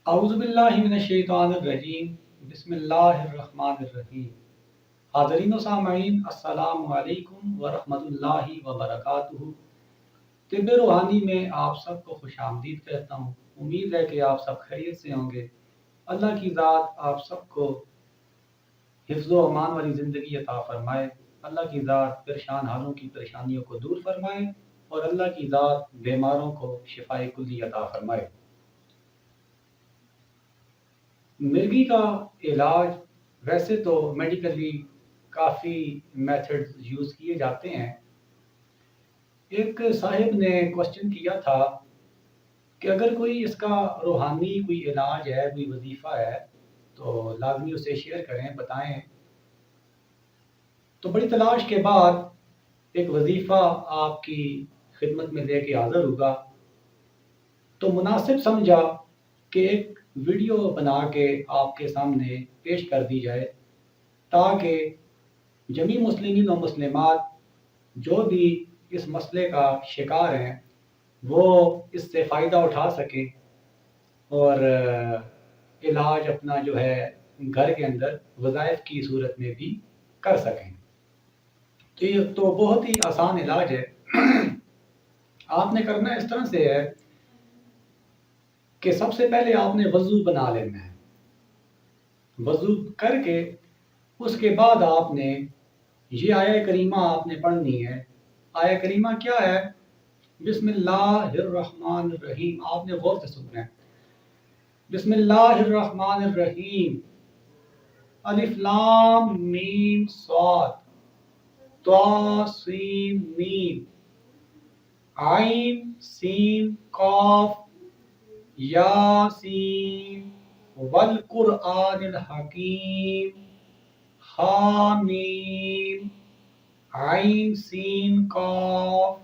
اعوذ باللہ من الشیطان الرجیم بسم اللہ الرحمن الرحیم حاضرین و سامعین السلام علیکم ورحمۃ اللہ وبرکاتہ طب روحانی میں آپ سب کو خوش آمدید کہتا ہوں۔ امید ہے کہ آپ سب خیریت سے ہوں گے۔ اللہ کی ذات آپ سب کو حفظ و امان والی زندگی عطا فرمائے۔ اللہ کی ذات پریشان حالوں کی پریشانیوں کو دور فرمائے اور اللہ کی ذات بیماروں کو شفائے کلی عطا فرمائے۔ مرگی کا علاج ویسے تو میڈیکلی کافی میتھڈز یوز کیے جاتے ہیں۔ ایک صاحب نے کوشچن کیا تھا کہ اگر کوئی اس کا روحانی کوئی علاج ہے، کوئی وظیفہ ہے تو لازمی اسے شیئر کریں، بتائیں۔ تو بڑی تلاش کے بعد ایک وظیفہ آپ کی خدمت میں لے کے حاضر ہوگا، تو مناسب سمجھا کہ ایک ویڈیو بنا کے آپ کے سامنے پیش کر دی جائے تاکہ جمیع مسلمین و مسلمات جو بھی اس مسئلے کا شکار ہیں وہ اس سے فائدہ اٹھا سکیں اور علاج اپنا جو ہے گھر کے اندر وظائف کی صورت میں بھی کر سکیں۔ تو یہ تو بہت ہی آسان علاج ہے۔ آپ نے کرنا اس طرح سے ہے کہ سب سے پہلے آپ نے وضو بنا لینا ہے۔ وضو کر کے اس کے بعد آپ نے یہ آیہ کریمہ آپ نے پڑھنی ہے۔ آیہ کریمہ کیا ہے؟ بسم اللہ الرحمن الرحیم۔ آپ نے غور سے سننا ہے۔ بسم اللہ الرحمن الرحیم، الف لام میم صاد طا سین میم عین سین قاف یاسین والقرآن الحکیم حامیم عین سین قاف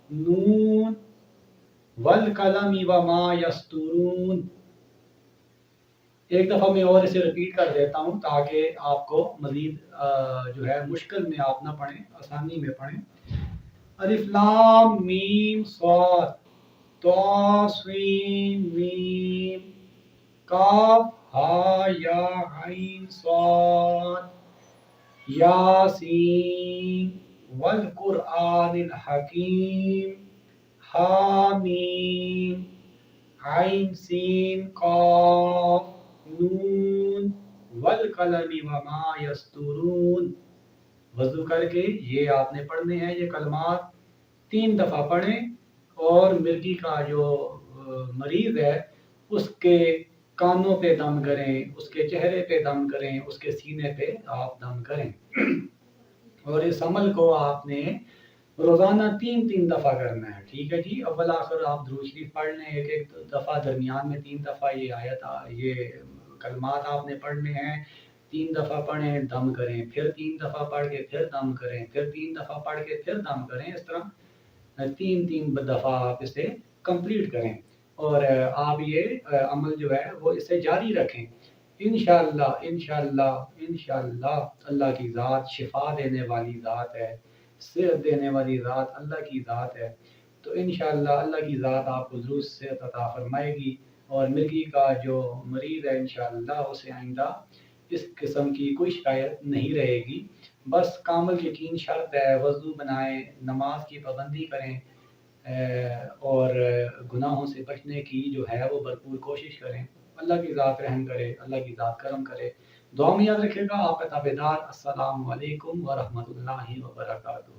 نون والقلم وما یسطرون۔ ایک دفعہ میں اور اسے ریپیٹ کر دیتا ہوں تاکہ آپ کو مزید جو ہے مشکل میں آپ نہ پڑھیں، آسانی میں پڑھیں۔ الف لام میم صاد طا سین میم کاف ہا یا عین صاد یاسین والقرآن الحکیم حامیم عین سین قاف نون والقلم وما یسطرون۔ وضو کر کے یہ آپ نے پڑھنے ہیں، یہ کلمات 3 دفعہ پڑھیں اور مرگی کا جو مریض ہے اس کے کانوں پہ دم کریں، اس کے چہرے پہ دم کریں، اس کے سینے پہ آپ دم کریں۔ اور اس عمل کو آپ نے روزانہ 3 دفعہ کرنا ہے، ٹھیک ہے جی۔ اول آخر آپ درود شریف پڑھ لیں ایک دفعہ، درمیان میں 3 دفعہ یہ آیت یہ کلمات آپ نے پڑھنے ہیں۔ 3 دفعہ پڑھیں، دم کریں، پھر 3 دفعہ پڑھ کے پھر دم کریں، پھر 3 دفعہ پڑھ کے پھر دم کریں۔ اس طرح 3 دفعہ آپ اسے کمپلیٹ کریں اور آپ یہ عمل جو ہے وہ اسے جاری رکھیں۔ انشاءاللہ انشاءاللہ انشاءاللہ اللہ کی ذات شفا دینے والی ذات ہے، صحت دینے والی ذات اللہ کی ذات ہے۔ تو انشاءاللہ اللہ کی ذات آپ کو ضرور صحت عطا فرمائے گی اور مرگی کا جو مریض ہے انشاءاللہ اسے آئندہ اس قسم کی کوئی شکایت نہیں رہے گی۔ بس کامل یقین شرط ہے، وضو بنائیں، نماز کی پابندی کریں اور گناہوں سے بچنے کی جو ہے وہ بھرپور کوشش کریں۔ اللہ کی ذات رحم کرے، اللہ کی ذات کرم کرے۔ دعا میں یاد رکھے گا آپ کا تابعدار۔ السلام علیکم ورحمۃ اللہ وبرکاتہ۔